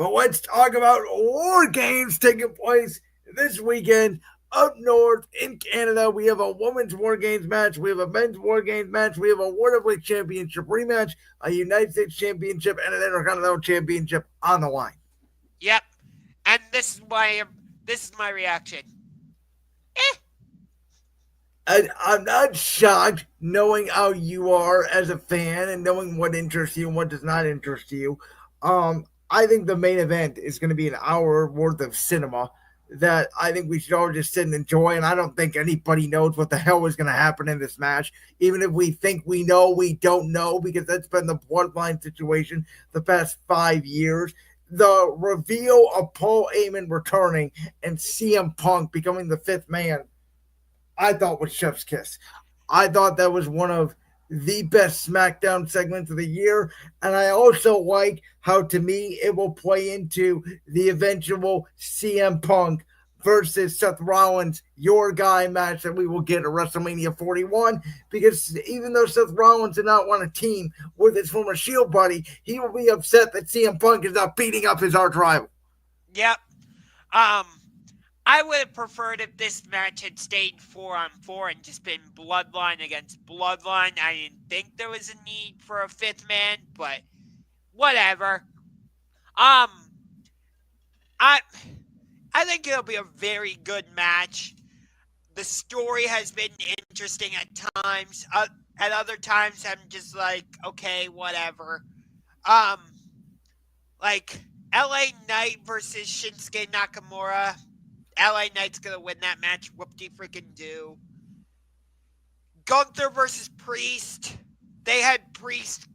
But let's talk about War Games taking place this weekend up north in Canada. We have a women's War Games match. We have a men's War Games match. We have a World Heavyweight Championship rematch, a United States Championship, and an Intercontinental Championship on the line. Yep. And this is my reaction. Eh. I'm not shocked knowing how you are as a fan and knowing what interests you and what does not interest you. I think the main event is going to be an hour worth of cinema that I think we should all just sit and enjoy. And I don't think anybody knows what the hell is going to happen in this match. Even if we think we know, we don't know because that's been the bloodline situation the past 5 years. The reveal of Paul Heyman returning and CM Punk becoming the fifth man I thought was chef's kiss. I thought that was one of the best SmackDown segments of the year, and I also like how to me it will play into the eventual CM Punk versus Seth Rollins, your guy match that we will get at WrestleMania 41. Because even though Seth Rollins did not want to team with his former Shield buddy, he will be upset that CM Punk is not beating up his arch rival. Yep. I would have preferred if this match had stayed 4-on-4 and just been Bloodline against Bloodline. I didn't think there was a need for a fifth man, but whatever. I I think it'll be a very good match. The story has been interesting at times. At other times, I'm just like, okay, whatever. Um, like LA Knight versus Shinsuke Nakamura. LA Knight's gonna win that match. Whoop-de freaking do. Gunther versus Priest. They had Priest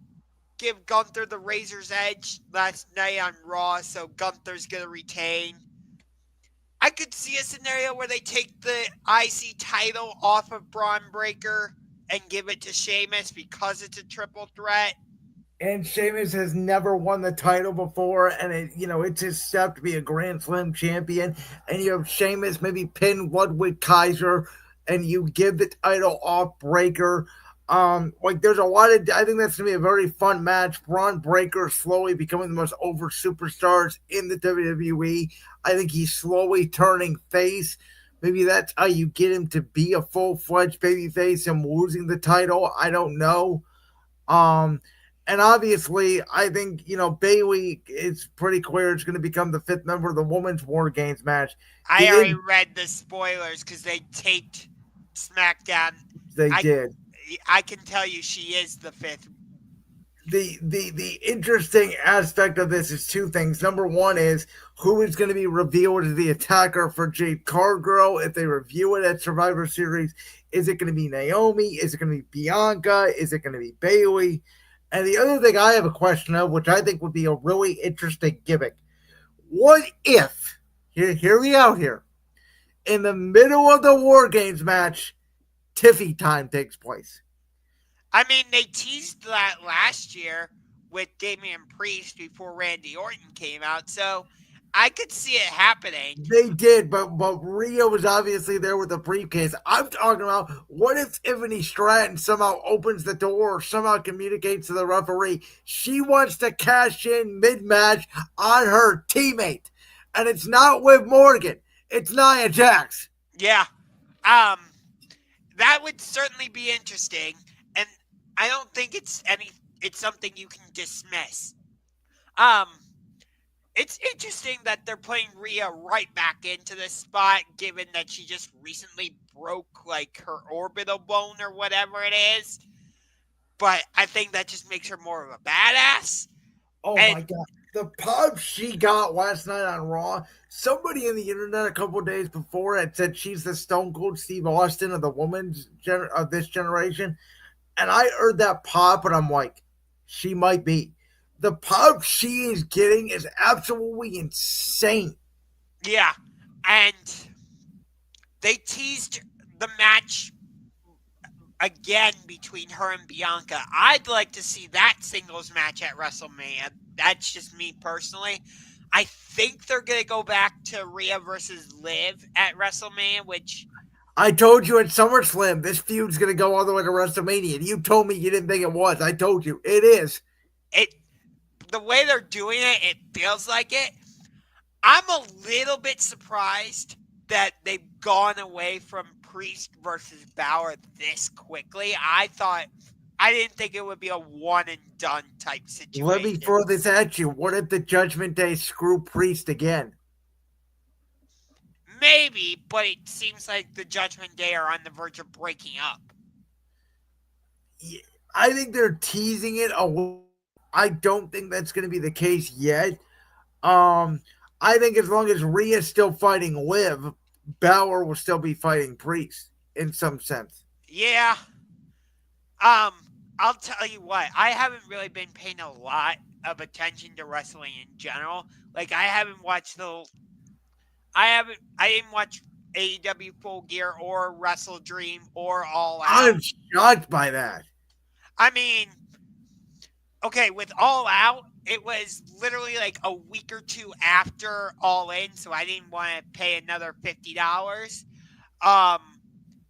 give Gunther the Razor's Edge last night on Raw, so Gunther's gonna retain. I could see a scenario where they take the IC title off of Braun Breaker and give it to Sheamus because it's a triple threat. And Sheamus has never won the title before, and it's his step to be a Grand Slam champion. And you have Sheamus maybe pin Ludwig Kaiser, and you give the title off Breaker. There's a lot of. I think that's gonna be a very fun match. Braun Breaker slowly becoming the most over superstars in the WWE. I think he's slowly turning face. Maybe that's how you get him to be a full-fledged babyface and losing the title. I don't know. And obviously, I think, Bayley, it's pretty clear it's going to become the fifth member of the Women's War Games match. I already read the spoilers because they taped SmackDown. They did. I can tell you she is the fifth. The interesting aspect of this is two things. Number one is who is going to be revealed as the attacker for Jade Cargill if they review it at Survivor Series. Is it going to be Naomi? Is it going to be Bianca? Is it going to be Bayley? And the other thing I have a question of, which I think would be a really interesting gimmick. What if, hear me out here, in the middle of the War Games match, Tiffy time takes place? I mean, they teased that last year with Damian Priest before Randy Orton came out, so I could see it happening. They did, but Rhea was obviously there with the briefcase. I'm talking about what if Tiffany Stratton somehow opens the door or somehow communicates to the referee she wants to cash in mid-match on her teammate. And it's not Liv Morgan. It's Nia Jax. Yeah. That would certainly be interesting. And I don't think it's something you can dismiss. It's interesting that they're putting Rhea right back into this spot, given that she just recently broke her orbital bone or whatever it is. But I think that just makes her more of a badass. My God. The pop she got last night on Raw, somebody in the internet a couple of days before had said she's the Stone Cold Steve Austin of the women's of this generation. And I heard that pop, and I'm like, she might be. The pop she is getting is absolutely insane. Yeah, and they teased the match again between her and Bianca. I'd like to see that singles match at WrestleMania. That's just me personally. I think they're going to go back to Rhea versus Liv at WrestleMania, which... I told you at SummerSlam, this feud's going to go all the way to WrestleMania. And you told me you didn't think it was. I told you. It is. the way they're doing it, it feels like it. I'm a little bit surprised that they've gone away from Priest versus Balor this quickly. I didn't think it would be a one and done type Let me situation. throw this at you. What if the Judgment Day screw Priest again? Maybe, but it seems like the Judgment Day are on the verge of breaking up. I think they're teasing it away. I don't think that's going to be the case yet. Um, I think as long as Rhea's still fighting Liv, Balor will still be fighting Priest in some sense. Yeah. Um, I'll tell you what, I haven't really been paying a lot of attention to wrestling in general. Like I didn't watch AEW Full Gear or Wrestle Dream or All Out. I'm shocked by that. I mean, okay, with All Out, it was literally like a week or two after All In, so I didn't want to pay another $50. Um,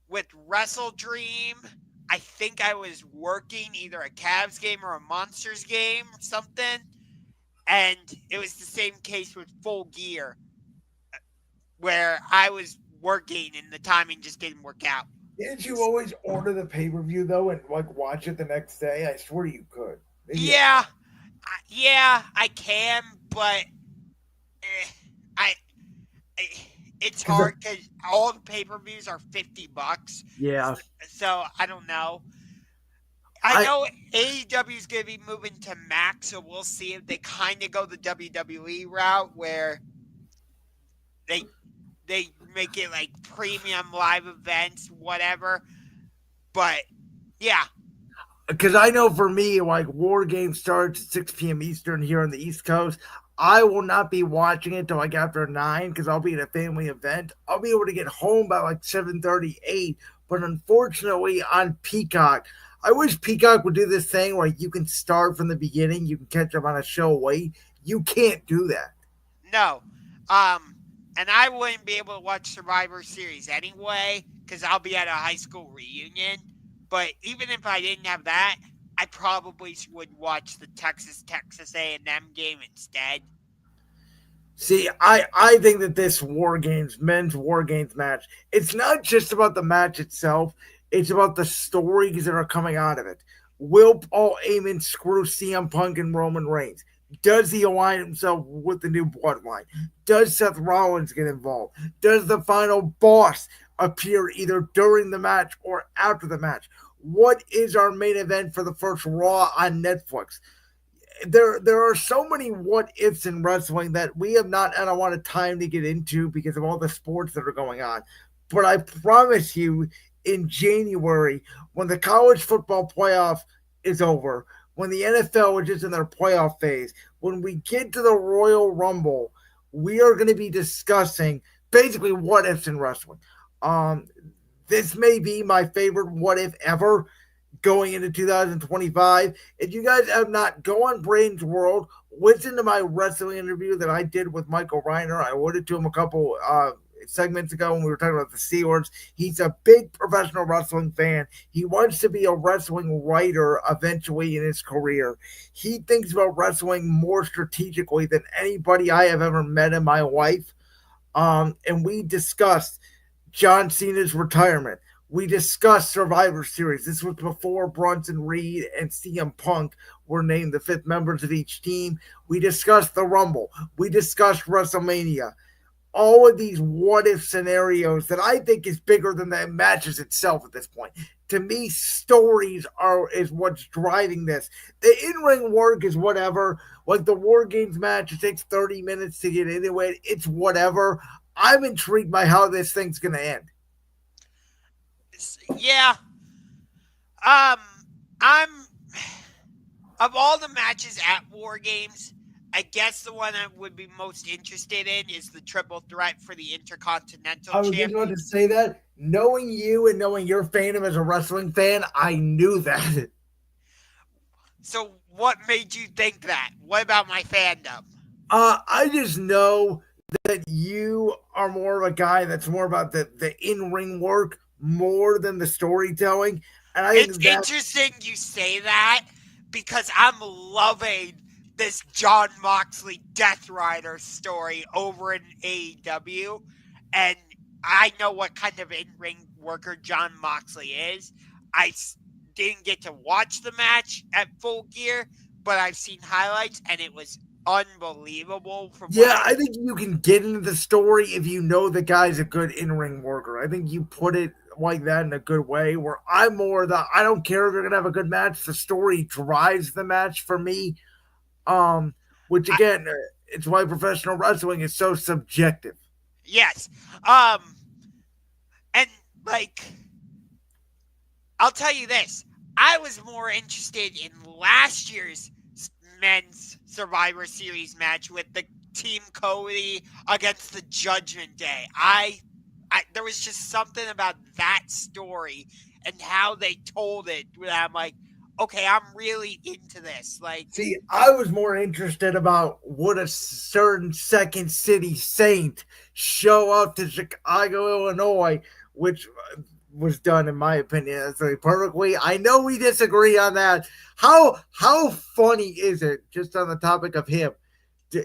with Wrestle Dream, I think I was working either a Cavs game or a Monsters game, something, and it was the same case with Full Gear, where I was working and the timing just didn't work out. Didn't you always order the pay per view though and like watch it the next day? I swear you could. Maybe I Yeah, yeah, I can, but eh, I, I it's because hard because all the pay per views are $50. yeah, So I don't know. I I know AEW is going to be moving to Max, so we'll see if they kind of go the WWE route where they they make it like premium live events, whatever. But yeah, because I know for me, like War Game starts at 6 p.m. Eastern here on the East Coast. I will not be watching it till like after 9 because I'll be at a family event. I'll be able to get home by like 7:38. But unfortunately, on Peacock, I wish Peacock would do this thing where you can start from the beginning. You can catch up on a show late. You can't do that. no. Um, and I wouldn't be able to watch Survivor Series anyway because I'll be at a high school reunion. But even if I didn't have that, I probably would watch the Texas A&M game instead. See, I think that this War Games, men's War Games match, it's not just about the match itself, it's about the stories that are coming out of it. Will Paul Heyman screw CM Punk and Roman Reigns? Does he align himself with the new bloodline? Does Seth Rollins get involved? Does the final boss appear either during the match or after the match? What is our main event for the first Raw on Netflix? There are so many what ifs in wrestling that we have not had a lot of time to get into because of all the sports that are going on. But I promise you, in January, when the college football playoff is over, when the NFL is just in their playoff phase, when we get to the Royal Rumble, we are going to be discussing basically what ifs in wrestling. Um, this may be my favorite what if ever going into 2025. If you guys have not, go on Brain's World, listen to my wrestling interview that I did with Michael Reiner. I alluded to him a couple segments ago when we were talking about the Steelers. He's a big professional wrestling fan. He wants to be a wrestling writer eventually in his career. He thinks about wrestling more strategically than anybody I have ever met in my life. And we discussed John Cena's retirement. We discussed Survivor Series. This was before Bronson Reed and CM Punk were named the fifth members of each team. We discussed the Rumble. We discussed WrestleMania. All of these what if scenarios that I think is bigger than the matches itself at this point. To me, stories is what's driving this. The in-ring work is whatever. Like the War Games match, it takes 30 minutes to get into it. It's whatever. I'm intrigued by how this thing's gonna end. Yeah. Um, I'm of all the matches at War Games, I guess the one I would be most interested in is the triple threat for the Intercontinental I was just about Champion. to say that. Knowing you and knowing your fandom as a wrestling fan, I knew that. So, what made you think that? What about my fandom? I just know that you are more of a guy that's more about the in ring work more than the storytelling. And I It's think that interesting you say that because I'm loving this John Moxley Death Rider story over in AEW, and I know what kind of in-ring worker John Moxley is. I didn't get to watch the match at Full Gear, but I've seen highlights, and it was unbelievable from what Yeah, I. I think you can get into the story if you know the guy's a good in-ring worker. I think you put it like that in a good way. Where I'm more the I don't care if you're gonna have a good match. The story drives the match for me. Um, which I again, it's why professional wrestling is so subjective. yes, um, and like I'll tell you this. I was more interested in last year's men's Survivor Series match with the Team Cody against the Judgment Day. There was just something about that story and how they told it where I'm like, okay, I'm really into this. Like, See, I was more interested about would a certain second city saint show up to Chicago, Illinois, which was done in my opinion perfectly. I know we disagree on that. How funny is it? Just on the topic of him,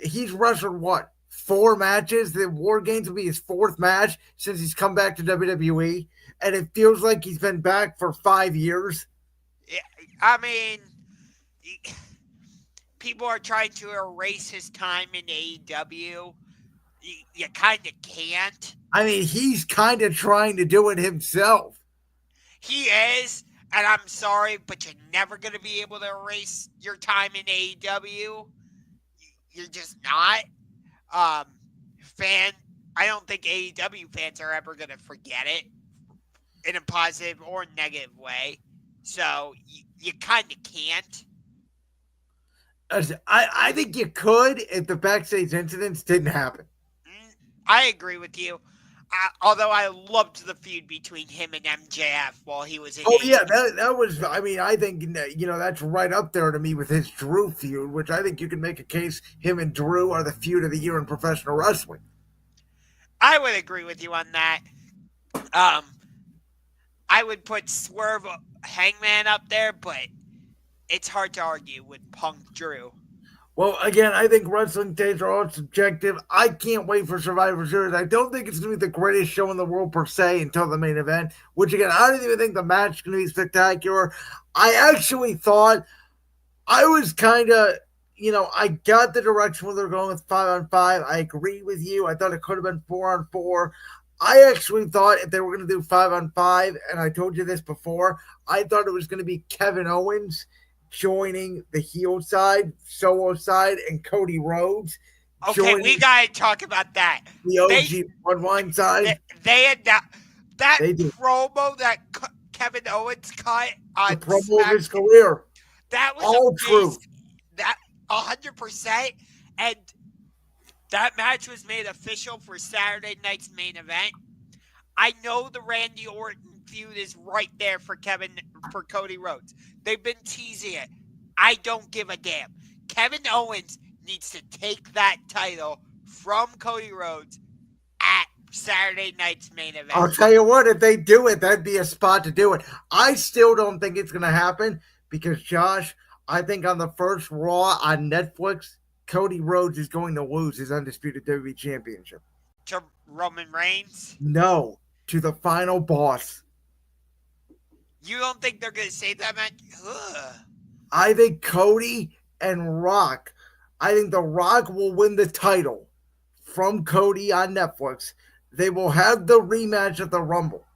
he's wrestled what 4 matches. The War Games will be his 4th match since he's come back to WWE, and it feels like he's been back for 5 years. I mean, people are trying to erase his time in AEW. You kind of can't. I mean, he's kind of trying to do it himself. He is, and I'm sorry, but you're never going to be able to erase your time in AEW. You're just not. Um, fan, I don't think AEW fans are ever going to forget it in a positive or negative way. So you kind of can't. I think you could if the backstage incidents didn't happen. I agree with you. Although I loved the feud between him and MJF while he was in Oh yeah, AEW. that was. I mean, I think that's right up there to me with his Drew feud, which I think you can make a case him and Drew are the feud of the year in professional wrestling. I would agree with you on that. Um, I would put Swerve Hangman up there, but it's hard to argue with Punk Drew. Well, again, I think wrestling days are all subjective. I can't wait for Survivor Series. I don't think it's going to be the greatest show in the world per se until the main event, which again, I don't even think the match is going to be spectacular. I actually thought I was kind of, I got the direction where they're going with 5-on-5. I agree with you. I thought it could have been 4-on-4. I actually thought if they were going to do 5-on-5, and I told you this before, I thought it was going to be Kevin Owens joining the heel side, solo side, and Cody Rhodes Okay, we joining gotta talk about that. the They OG Bloodline side. they had that They did promo that Kevin Owens cut the on promo of his SmackDown. career. That was All amazing. true. That 100%, and that match was made official for Saturday night's main event. I know the Randy Orton feud is right there for Cody Rhodes. They've been teasing it. I don't give a damn. Kevin Owens needs to take that title from Cody Rhodes at Saturday night's main event. I'll tell you what, if they do it, that'd be a spot to do it. I still don't think it's going to happen because, Josh, I think on the first Raw on Netflix, Cody Rhodes is going to lose his undisputed WWE Championship. To Roman Reigns? No, to the final boss. You don't think they're going to save that match? Ugh. I think Cody and Rock, I think The Rock will win the title from Cody on Netflix. They will have the rematch at the Rumble.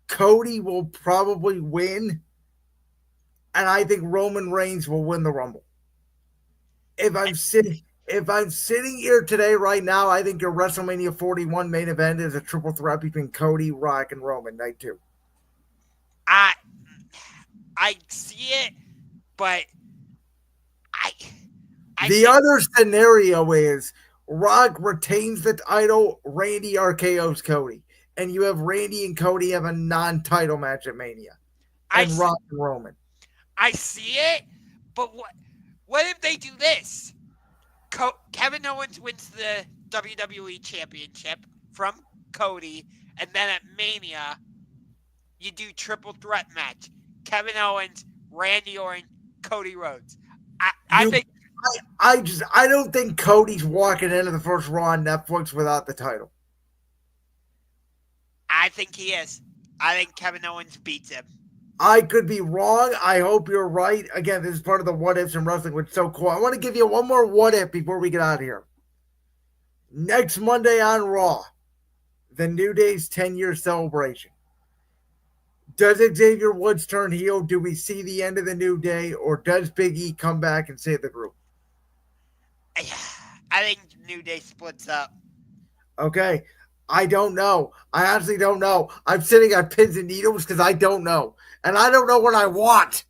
Cody will probably win, and I think Roman Reigns will win the Rumble. If I'm sitting here today, right now, I think your WrestleMania 41 main event is a triple threat between Cody, Rock, and Roman night 2. I see it, but I the other scenario is Rock retains the title, Randy RKO's Cody, and you have Randy and Cody have a non-title match at Mania, and Rock and Roman. I see it, but what if they do this? Kevin Owens wins the WWE Championship from Cody, and then at Mania, you do triple threat match. Kevin Owens, Randy Orton, Cody Rhodes. I think I don't think Cody's walking into the first Raw on Netflix without the title. I think he is. I think Kevin Owens beats him. I could be wrong. I hope you're right. Again, this is part of the what ifs in wrestling, which is so cool. I want to give you one more what if before we get out of here. Next Monday on Raw, the New Day's 10-year celebration. Does Xavier Woods turn heel? Do we see the end of the New Day? Or does Big E come back and save the group? I think New Day splits up. Okay. I don't know. I honestly don't know. I'm sitting on pins and needles because I don't know. And I don't know what I want.